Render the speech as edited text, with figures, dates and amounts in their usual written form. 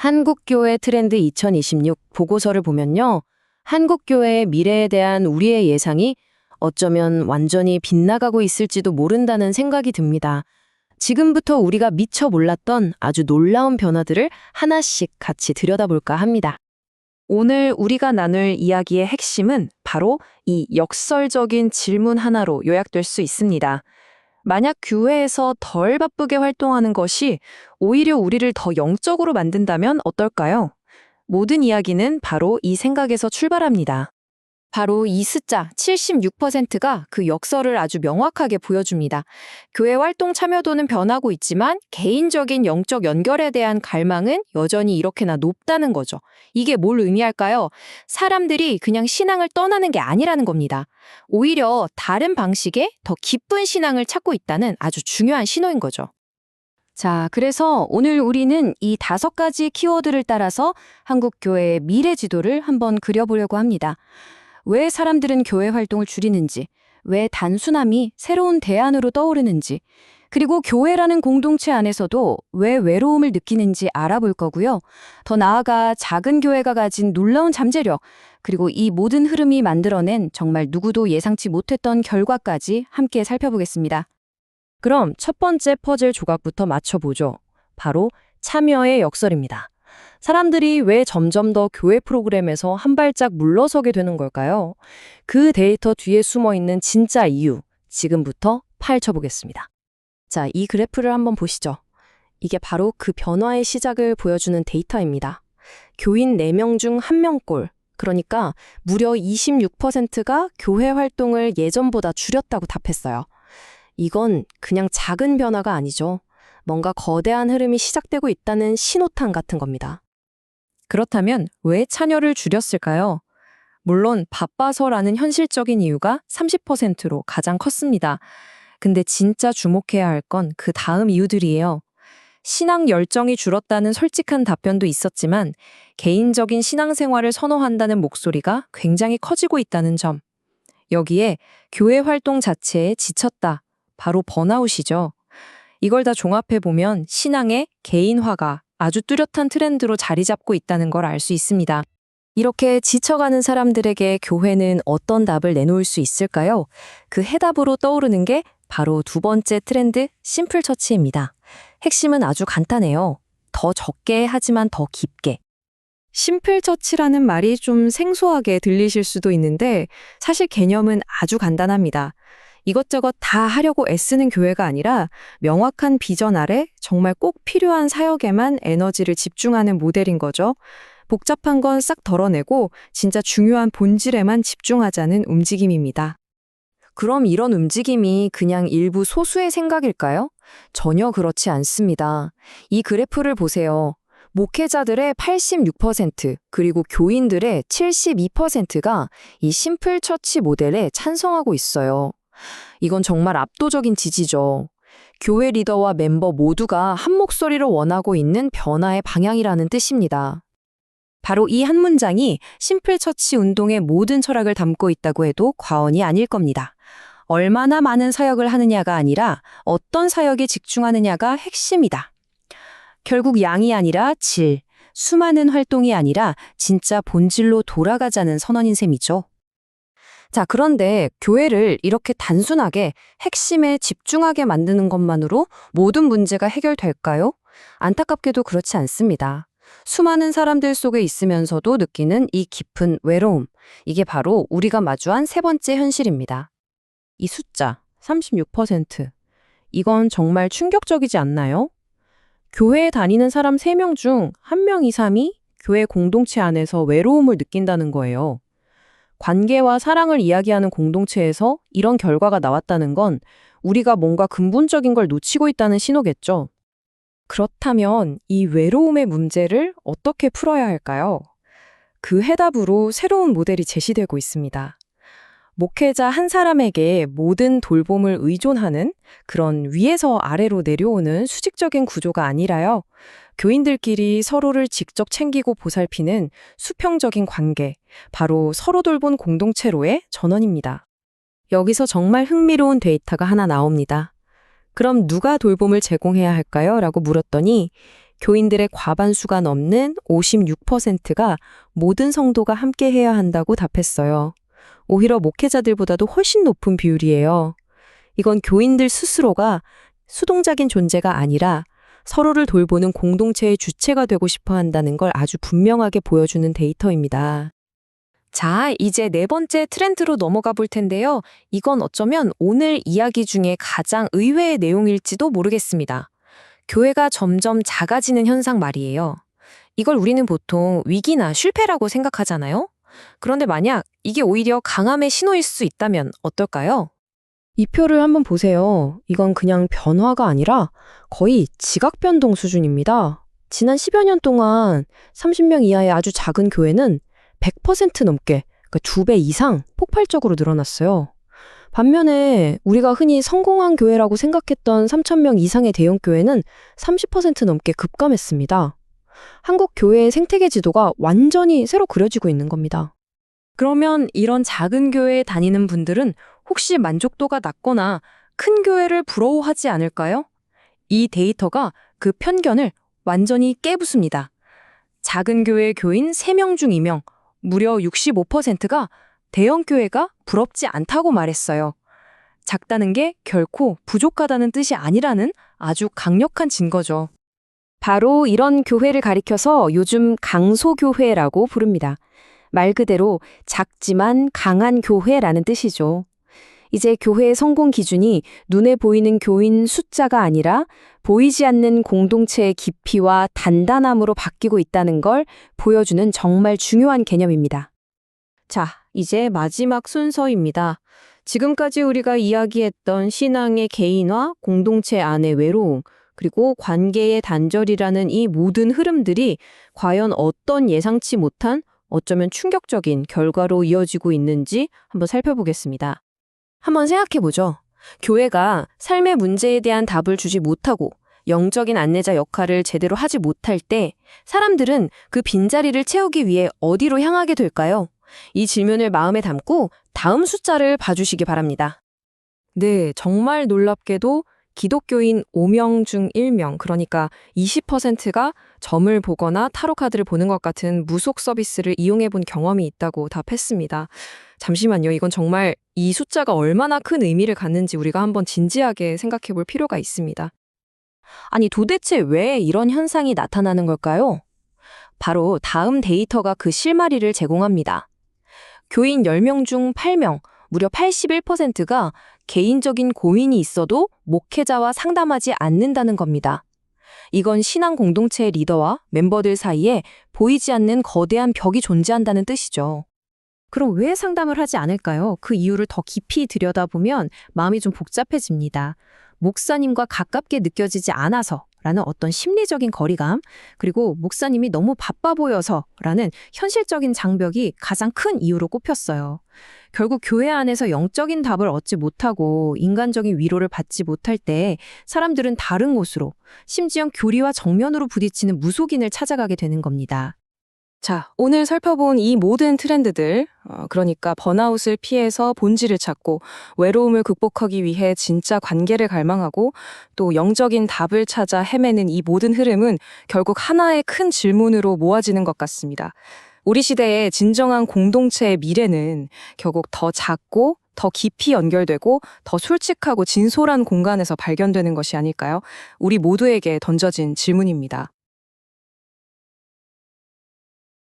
한국교회 트렌드 2026 보고서를 보면요. 한국교회의 미래에 대한 우리의 예상이 어쩌면 완전히 빗나가고 있을지도 모른다는 생각이 듭니다. 지금부터 우리가 미처 몰랐던 아주 놀라운 변화들을 하나씩 같이 들여다볼까 합니다. 오늘 우리가 나눌 이야기의 핵심은 바로 이 역설적인 질문 하나로 요약될 수 있습니다. 만약 교회에서 덜 바쁘게 활동하는 것이 오히려 우리를 더 영적으로 만든다면 어떨까요? 모든 이야기는 바로 이 생각에서 출발합니다. 바로 이 숫자 76%가 그 역설을 아주 명확하게 보여줍니다. 교회 활동 참여도는 변하고 있지만 개인적인 영적 연결에 대한 갈망은 여전히 이렇게나 높다는 거죠. 이게 뭘 의미할까요? 사람들이 그냥 신앙을 떠나는 게 아니라는 겁니다. 오히려 다른 방식의 더 깊은 신앙을 찾고 있다는 아주 중요한 신호인 거죠. 자, 그래서 오늘 우리는 이 5가지 키워드를 따라서 한국교회의 미래 지도를 한번 그려보려고 합니다. 왜 사람들은 교회 활동을 줄이는지, 왜 단순함이 새로운 대안으로 떠오르는지, 그리고 교회라는 공동체 안에서도 왜 외로움을 느끼는지 알아볼 거고요. 더 나아가 작은 교회가 가진 놀라운 잠재력, 그리고 이 모든 흐름이 만들어낸 정말 누구도 예상치 못했던 결과까지 함께 살펴보겠습니다. 그럼 첫 번째 퍼즐 조각부터 맞춰보죠. 바로 참여의 역설입니다. 사람들이 왜 점점 더 교회 프로그램에서 한 발짝 물러서게 되는 걸까요? 그 데이터 뒤에 숨어있는 진짜 이유, 지금부터 파헤쳐보겠습니다. 자, 이 그래프를 한번 보시죠. 이게 바로 그 변화의 시작을 보여주는 데이터입니다. 교인 4명 중 1명꼴, 그러니까 무려 26%가 교회 활동을 예전보다 줄였다고 답했어요. 이건 그냥 작은 변화가 아니죠. 뭔가 거대한 흐름이 시작되고 있다는 신호탄 같은 겁니다. 그렇다면 왜 참여를 줄였을까요? 물론 바빠서라는 현실적인 이유가 30%로 가장 컸습니다. 근데 진짜 주목해야 할 건 그 다음 이유들이에요. 신앙 열정이 줄었다는 솔직한 답변도 있었지만 개인적인 신앙생활을 선호한다는 목소리가 굉장히 커지고 있다는 점. 여기에 교회 활동 자체에 지쳤다. 바로 번아웃이죠. 이걸 다 종합해보면 신앙의 개인화가 아주 뚜렷한 트렌드로 자리 잡고 있다는 걸 알 수 있습니다. 이렇게 지쳐가는 사람들에게 교회는 어떤 답을 내놓을 수 있을까요? 그 해답으로 떠오르는 게 바로 두 번째 트렌드, 심플 처치입니다. 핵심은 아주 간단해요. 더 적게 하지만 더 깊게. 심플 처치라는 말이 좀 생소하게 들리실 수도 있는데 사실 개념은 아주 간단합니다. 이것저것 다 하려고 애쓰는 교회가 아니라 명확한 비전 아래 정말 꼭 필요한 사역에만 에너지를 집중하는 모델인 거죠. 복잡한 건 싹 덜어내고 진짜 중요한 본질에만 집중하자는 움직임입니다. 그럼 이런 움직임이 그냥 일부 소수의 생각일까요? 전혀 그렇지 않습니다. 이 그래프를 보세요. 목회자들의 86%, 그리고 교인들의 72%가 이 심플 처치 모델에 찬성하고 있어요. 이건 정말 압도적인 지지죠. 교회 리더와 멤버 모두가 한 목소리로 원하고 있는 변화의 방향이라는 뜻입니다. 바로 이 한 문장이 심플 처치 운동의 모든 철학을 담고 있다고 해도 과언이 아닐 겁니다. 얼마나 많은 사역을 하느냐가 아니라 어떤 사역에 집중하느냐가 핵심이다. 결국 양이 아니라 질, 수많은 활동이 아니라 진짜 본질로 돌아가자는 선언인 셈이죠. 자, 그런데 교회를 이렇게 단순하게 핵심에 집중하게 만드는 것만으로 모든 문제가 해결될까요? 안타깝게도 그렇지 않습니다. 수많은 사람들 속에 있으면서도 느끼는 이 깊은 외로움, 이게 바로 우리가 마주한 세 번째 현실입니다. 이 숫자, 36%. 이건 정말 충격적이지 않나요? 교회에 다니는 사람 3명 중 1명 이상이 교회 공동체 안에서 외로움을 느낀다는 거예요. 관계와 사랑을 이야기하는 공동체에서 이런 결과가 나왔다는 건 우리가 뭔가 근본적인 걸 놓치고 있다는 신호겠죠. 그렇다면 이 외로움의 문제를 어떻게 풀어야 할까요? 그 해답으로 새로운 모델이 제시되고 있습니다. 목회자 한 사람에게 모든 돌봄을 의존하는 그런 위에서 아래로 내려오는 수직적인 구조가 아니라요. 교인들끼리 서로를 직접 챙기고 보살피는 수평적인 관계, 바로 서로 돌본 공동체로의 전환입니다. 여기서 정말 흥미로운 데이터가 하나 나옵니다. 그럼 누가 돌봄을 제공해야 할까요? 라고 물었더니 교인들의 과반수가 넘는 56%가 모든 성도가 함께 해야 한다고 답했어요. 오히려 목회자들보다도 훨씬 높은 비율이에요. 이건 교인들 스스로가 수동적인 존재가 아니라 서로를 돌보는 공동체의 주체가 되고 싶어 한다는 걸 아주 분명하게 보여주는 데이터입니다. 자, 이제 네 번째 트렌드로 넘어가 볼 텐데요. 이건 어쩌면 오늘 이야기 중에 가장 의외의 내용일지도 모르겠습니다. 교회가 점점 작아지는 현상 말이에요. 이걸 우리는 보통 위기나 실패라고 생각하잖아요. 그런데 만약 이게 오히려 강함의 신호일 수 있다면 어떨까요? 이 표를 한번 보세요. 이건 그냥 변화가 아니라 거의 지각 변동 수준입니다. 지난 10여 년 동안 30명 이하의 아주 작은 교회는 100% 넘게, 그러니까 2배 이상 폭발적으로 늘어났어요. 반면에 우리가 흔히 성공한 교회라고 생각했던 3,000명 이상의 대형 교회는 30% 넘게 급감했습니다. 한국 교회의 생태계 지도가 완전히 새로 그려지고 있는 겁니다. 그러면 이런 작은 교회에 다니는 분들은 혹시 만족도가 낮거나 큰 교회를 부러워하지 않을까요? 이 데이터가 그 편견을 완전히 깨부숩니다. 작은 교회 교인 3명 중 2명, 무려 65%가 대형 교회가 부럽지 않다고 말했어요. 작다는 게 결코 부족하다는 뜻이 아니라는 아주 강력한 증거죠. 바로 이런 교회를 가리켜서 요즘 강소교회라고 부릅니다. 말 그대로 작지만 강한 교회라는 뜻이죠. 이제 교회의 성공 기준이 눈에 보이는 교인 숫자가 아니라 보이지 않는 공동체의 깊이와 단단함으로 바뀌고 있다는 걸 보여주는 정말 중요한 개념입니다. 자, 이제 마지막 순서입니다. 지금까지 우리가 이야기했던 신앙의 개인화, 공동체 안의 외로움, 그리고 관계의 단절이라는 이 모든 흐름들이 과연 어떤 예상치 못한 어쩌면 충격적인 결과로 이어지고 있는지 한번 살펴보겠습니다. 한번 생각해보죠. 교회가 삶의 문제에 대한 답을 주지 못하고 영적인 안내자 역할을 제대로 하지 못할 때 사람들은 그 빈자리를 채우기 위해 어디로 향하게 될까요? 이 질문을 마음에 담고 다음 숫자를 봐주시기 바랍니다. 네, 정말 놀랍게도 기독교인 5명 중 1명, 그러니까 20%가 점을 보거나 타로카드를 보는 것 같은 무속 서비스를 이용해 본 경험이 있다고 답했습니다. 잠시만요. 이건 정말 이 숫자가 얼마나 큰 의미를 갖는지 우리가 한번 진지하게 생각해 볼 필요가 있습니다. 아니, 도대체 왜 이런 현상이 나타나는 걸까요? 바로 다음 데이터가 그 실마리를 제공합니다. 교인 10명 중 8명, 무려 81%가 개인적인 고민이 있어도 목회자와 상담하지 않는다는 겁니다. 이건 신앙 공동체의 리더와 멤버들 사이에 보이지 않는 거대한 벽이 존재한다는 뜻이죠. 그럼 왜 상담을 하지 않을까요? 그 이유를 더 깊이 들여다보면 마음이 좀 복잡해집니다. 목사님과 가깝게 느껴지지 않아서라는 어떤 심리적인 거리감, 그리고 목사님이 너무 바빠 보여서라는 현실적인 장벽이 가장 큰 이유로 꼽혔어요. 결국 교회 안에서 영적인 답을 얻지 못하고 인간적인 위로를 받지 못할 때 사람들은 다른 곳으로, 심지어 교리와 정면으로 부딪히는 무속인을 찾아가게 되는 겁니다. 자, 오늘 살펴본 이 모든 트렌드들, 그러니까 번아웃을 피해서 본질을 찾고 외로움을 극복하기 위해 진짜 관계를 갈망하고 또 영적인 답을 찾아 헤매는 이 모든 흐름은 결국 하나의 큰 질문으로 모아지는 것 같습니다. 우리 시대의 진정한 공동체의 미래는 결국 더 작고 더 깊이 연결되고 더 솔직하고 진솔한 공간에서 발견되는 것이 아닐까요? 우리 모두에게 던져진 질문입니다.